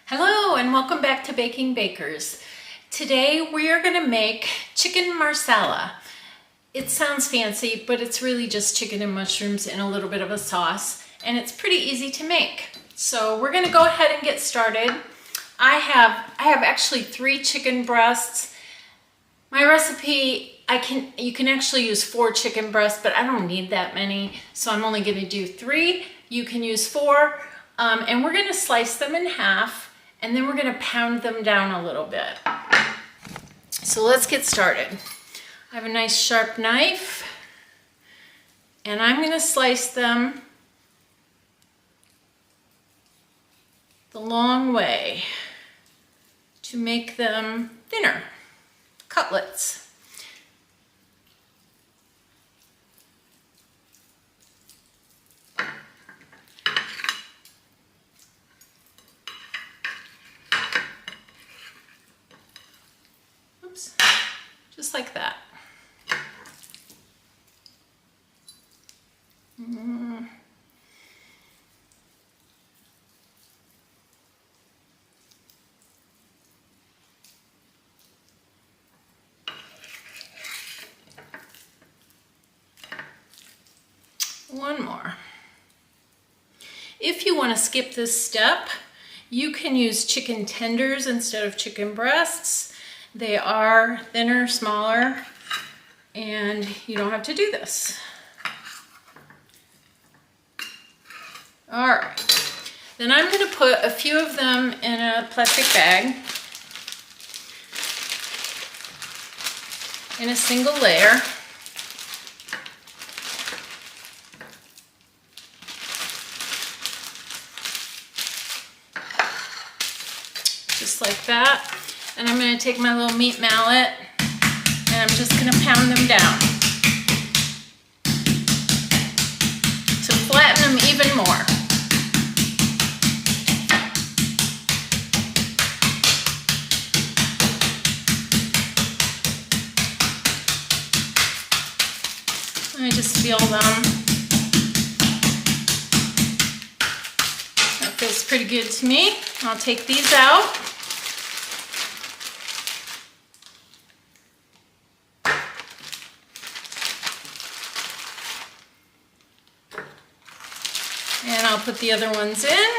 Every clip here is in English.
Hello and welcome back to Baking Bakers. Today we are going to make chicken marsala. It sounds fancy, but it's really just chicken and mushrooms in a little bit of a sauce, and it's pretty easy to make. So we're going to go ahead and get started. I have actually 3 chicken breasts. My recipe, you can actually use 4 chicken breasts, but I don't need that many, so I'm only going to do 3. You can use 4, and we're going to slice them in half. And then we're going to pound them down a little bit. So let's get started. I have a nice sharp knife, and I'm going to slice them the long way to make them thinner, cutlets. Just like that. One more. If you want to skip this step, you can use chicken tenders instead of chicken breasts. They are thinner, smaller, and you don't have to do this. All right, then I'm going to put a few of them in a plastic bag in a single layer. Just like that. And I'm going to take my little meat mallet and I'm just going to pound them down to flatten them even more. I just feel them. That feels pretty good to me. I'll take these out. And I'll put the other ones in,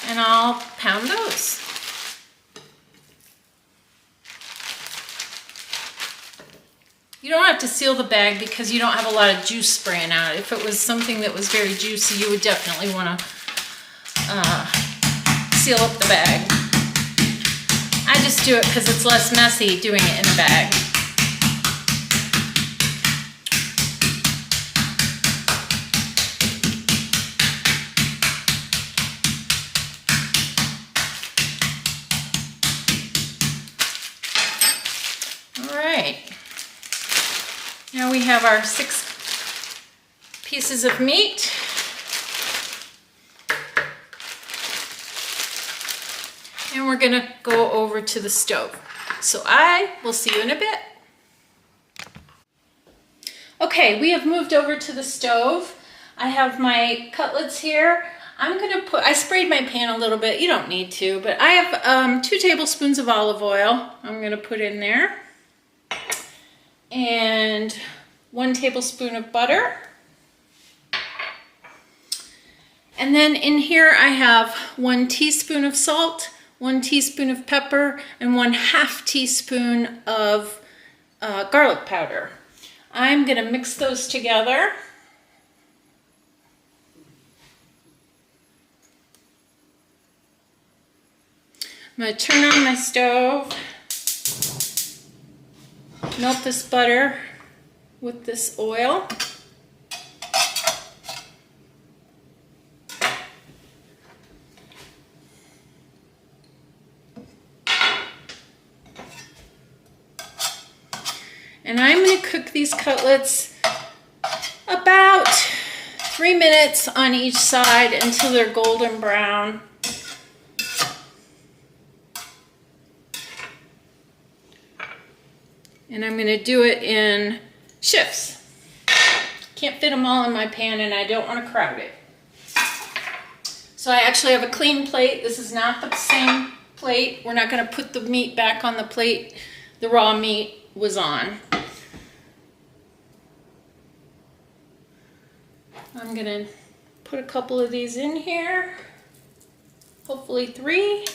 and I'll pound those. You don't have to seal the bag because you don't have a lot of juice spraying out. If it was something that was very juicy, you would definitely want to seal up the bag. I just do it because it's less messy doing it in a bag. Now we have our 6 pieces of meat. And we're going to go over to the stove. So I will see you in a bit. Okay, we have moved over to the stove. I have my cutlets here. I sprayed my pan a little bit. You don't need to, but I have 2 tablespoons of olive oil. I'm going to put in there. And 1 tablespoon of butter. And then in here I have 1 teaspoon of salt, 1 teaspoon of pepper, and 1/2 teaspoon of garlic powder. I'm going to mix those together. I'm going to turn on my stove. Melt this butter with this oil. And I'm going to cook these cutlets about 3 minutes on each side until they're golden brown. And I'm going to do it in shifts. Can't fit them all in my pan and I don't want to crowd it. So I actually have a clean plate. This is not the same plate. We're not going to put the meat back on the plate the raw meat was on. I'm going to put a couple of these in here, hopefully 3.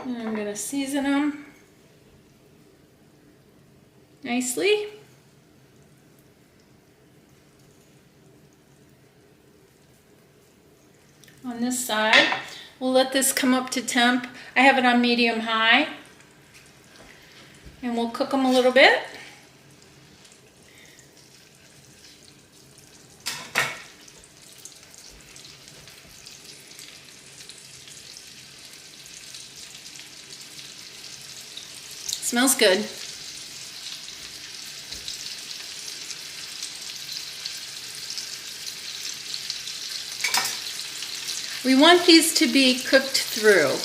And I'm going to season them nicely. On this side, we'll let this come up to temp. I have it on medium high. And we'll cook them a little bit. Smells good. We want these to be cooked through,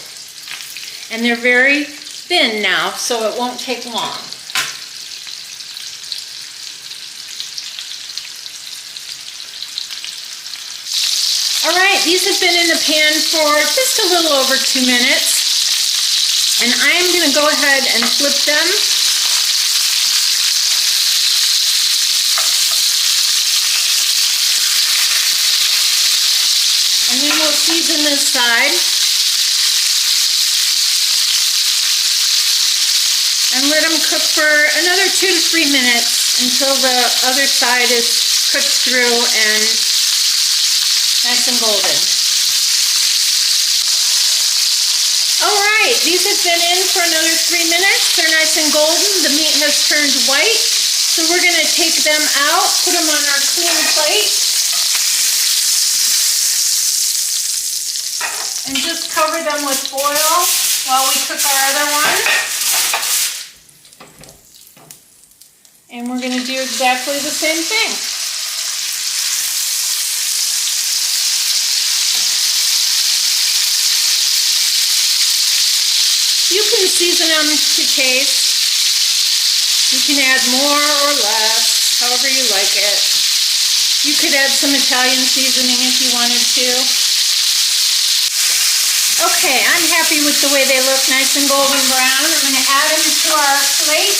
and they're very thin now, so it won't take long. All right, these have been in the pan for just a little over 2 minutes, and I am going to go ahead and flip them. And then we'll season this side. And let them cook for another 2 to 3 minutes until the other side is cooked through and nice and golden. All right, these have been in for another 3 minutes. They're nice and golden. The meat has turned white. So we're going to take them out, put them on our clean plate. And just cover them with foil while we cook our other one. And we're going to do exactly the same thing. You can season them to taste. You can add more or less, however you like it. You could add some Italian seasoning if you wanted to. Okay, I'm happy with the way they look, nice and golden brown. I'm going to add them to our plate.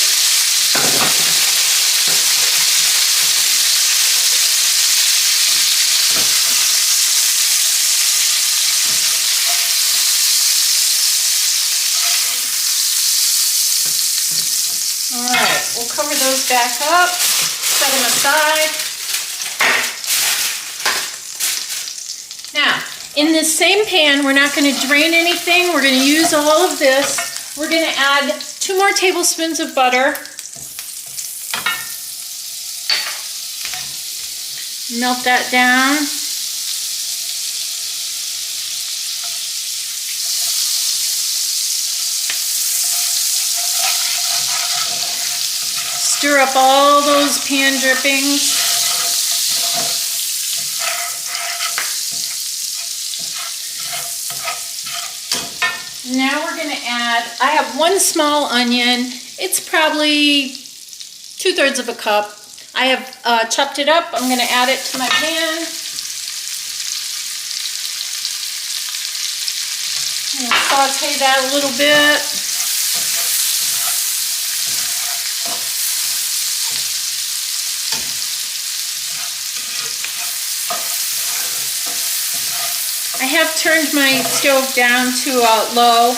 All right, we'll cover those back up, set them aside. Now, in this same pan, we're not going to drain anything. We're going to use all of this. We're going to add 2 more tablespoons of butter. Melt that down. Stir up all those pan drippings. Now we're going to add, I have 1 small onion. It's probably 2/3 of a cup. I have chopped it up. I'm going to add it to my pan. I'm going to saute that a little bit. I have turned my stove down to low.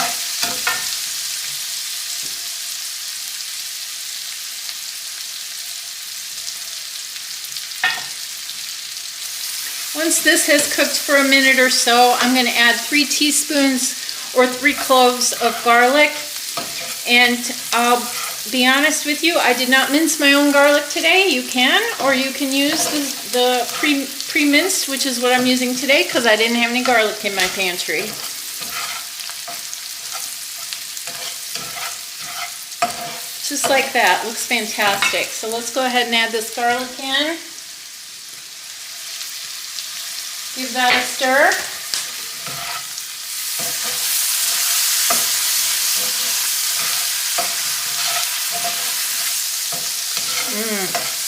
Once this has cooked for a minute or so, I'm going to add 3 teaspoons or 3 cloves of garlic. And I'll be honest with you, I did not mince my own garlic today. You can, or you can use the pre-minced, which is what I'm using today because I didn't have any garlic in my pantry. Just like that, looks fantastic. So let's go ahead and add this garlic in. Give that a stir.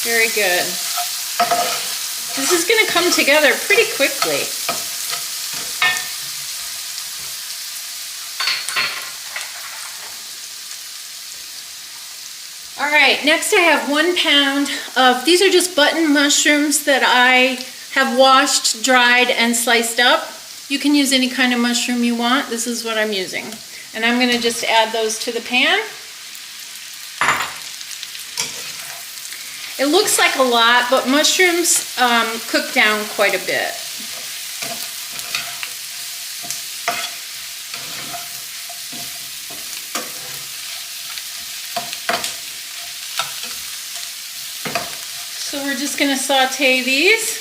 Very good. This is going to come together pretty quickly. All right, next I have 1 pound of, these are just button mushrooms that I have washed, dried, and sliced up. You can use any kind of mushroom you want. This is what I'm using. And I'm going to just add those to the pan. It looks like a lot, but mushrooms cook down quite a bit. So we're just going to saute these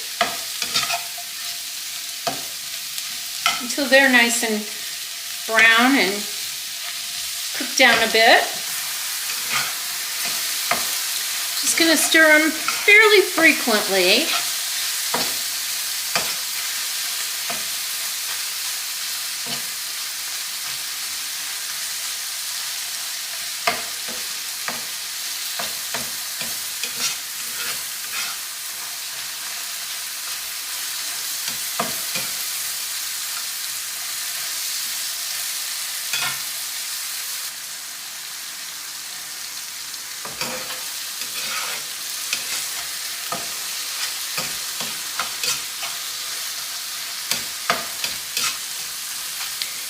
until they're nice and brown and cooked down a bit. Just going to stir them fairly frequently.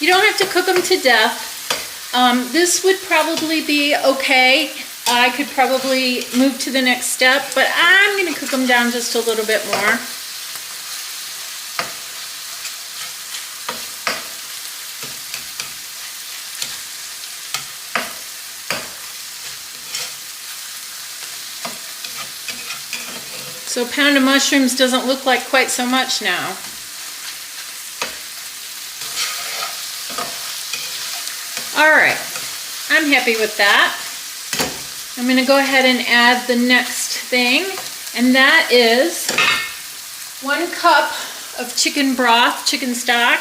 You don't have to cook them to death. This would probably be okay. I could probably move to the next step, but I'm going to cook them down just a little bit more. So a pound of mushrooms doesn't look like quite so much now. All right, I'm happy with that. I'm going to go ahead and add the next thing, and that is 1 cup of chicken broth, chicken stock.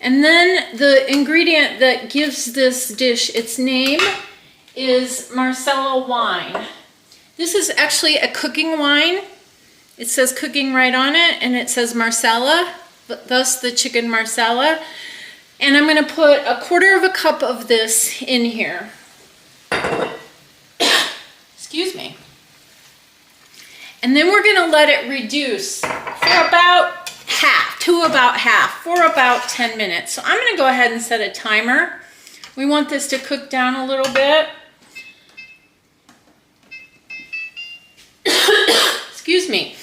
And then the ingredient that gives this dish its name is Marsala wine. This is actually a cooking wine. It says cooking right on it, and it says Marsalla, thus the chicken Marsala. And I'm going to put 1/4 cup of this in here. Excuse me. And then we're going to let it reduce for about half, for about 10 minutes. So I'm going to go ahead and set a timer. We want this to cook down a little bit. Excuse me.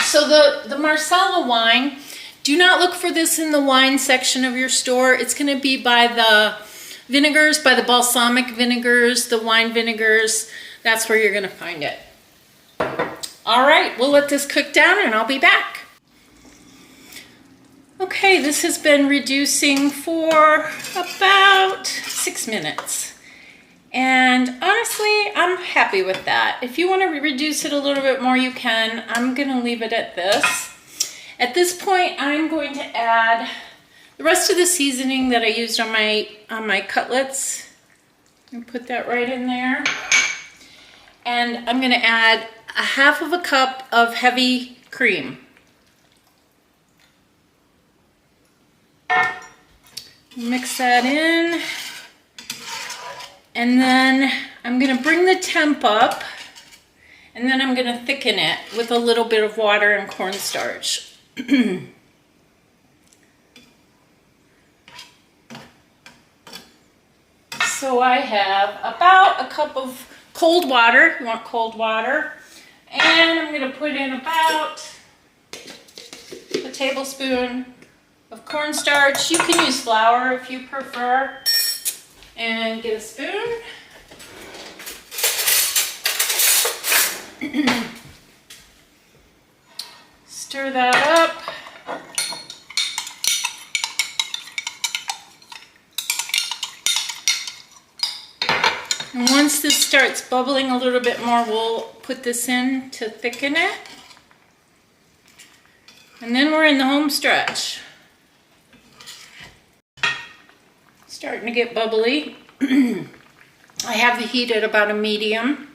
So the Marsala wine, do not look for this in the wine section of your store. It's going to be by the vinegars, by the balsamic vinegars, the wine vinegars. That's where you're going to find it. All right, we'll let this cook down and I'll be back. Okay, this has been reducing for about 6 minutes. And honestly, I'm happy with that. If you want to reduce it a little bit more, you can. I'm going to leave it at this. At this point, I'm going to add the rest of the seasoning that I used on my cutlets. And put that right in there. And I'm going to add 1/2 cup of heavy cream. Mix that in. And then I'm going to bring the temp up, and then I'm going to thicken it with a little bit of water and cornstarch. So I have about 1 cup of cold water. You want cold water. And I'm going to put in about a tablespoon of cornstarch. You can use flour if you prefer. And get a spoon. Stir that up. And once this starts bubbling a little bit more, we'll put this in to thicken it. And then we're in the home stretch. starting to get bubbly. I have the heat at about a medium.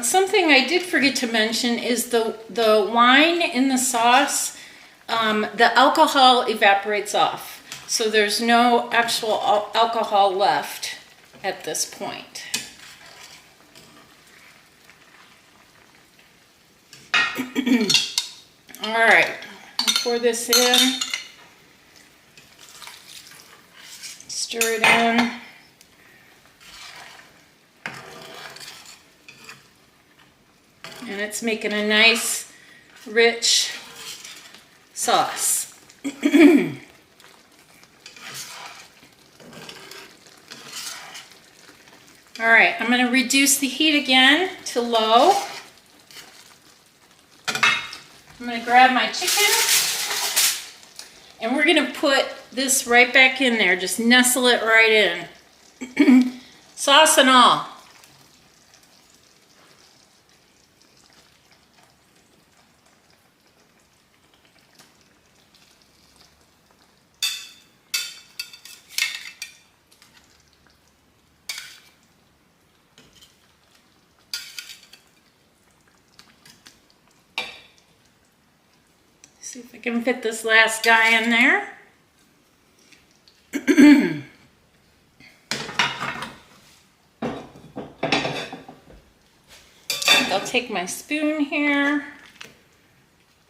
Something I did forget to mention is the wine in the sauce, the alcohol evaporates off. So there's no actual alcohol left at this point. All right, I'll pour this in, stir it in. And it's making a nice, rich sauce. All right, I'm going to reduce the heat again to low. I'm going to grab my chicken, and we're going to put this right back in there. Just nestle it right in. Sauce and all. See if I can fit this last guy in there. I'll take my spoon here,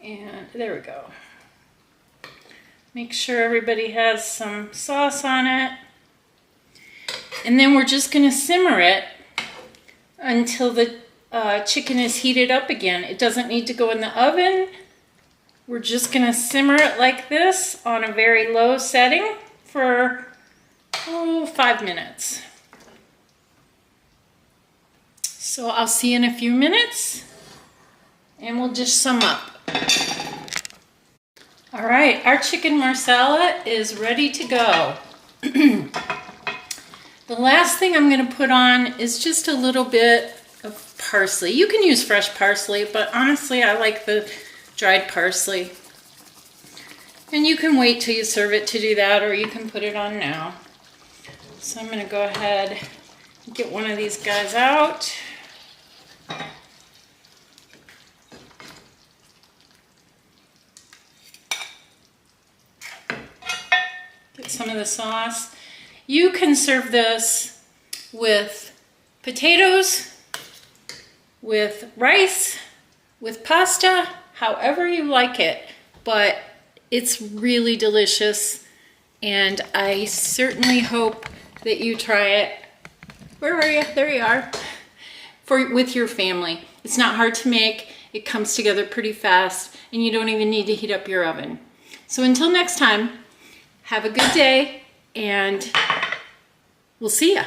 and there we go. Make sure everybody has some sauce on it. And then we're just going to simmer it until the chicken is heated up again. It doesn't need to go in the oven. We're just going to simmer it like this on a very low setting for 5 minutes. So I'll see you in a few minutes, and we'll just sum up. All right, our chicken marsala is ready to go. The last thing I'm going to put on is just a little bit of parsley. You can use fresh parsley, but honestly, I like the dried parsley. And you can wait till you serve it to do that, or you can put it on now. So I'm going to go ahead and get one of these guys out. Get some of the sauce. You can serve this with potatoes, with rice, with pasta, however you like it, but it's really delicious, and I certainly hope that you try it. Where are you? There you are. With your family. It's not hard to make. It comes together pretty fast, and you don't even need to heat up your oven. So until next time, have a good day, and we'll see ya.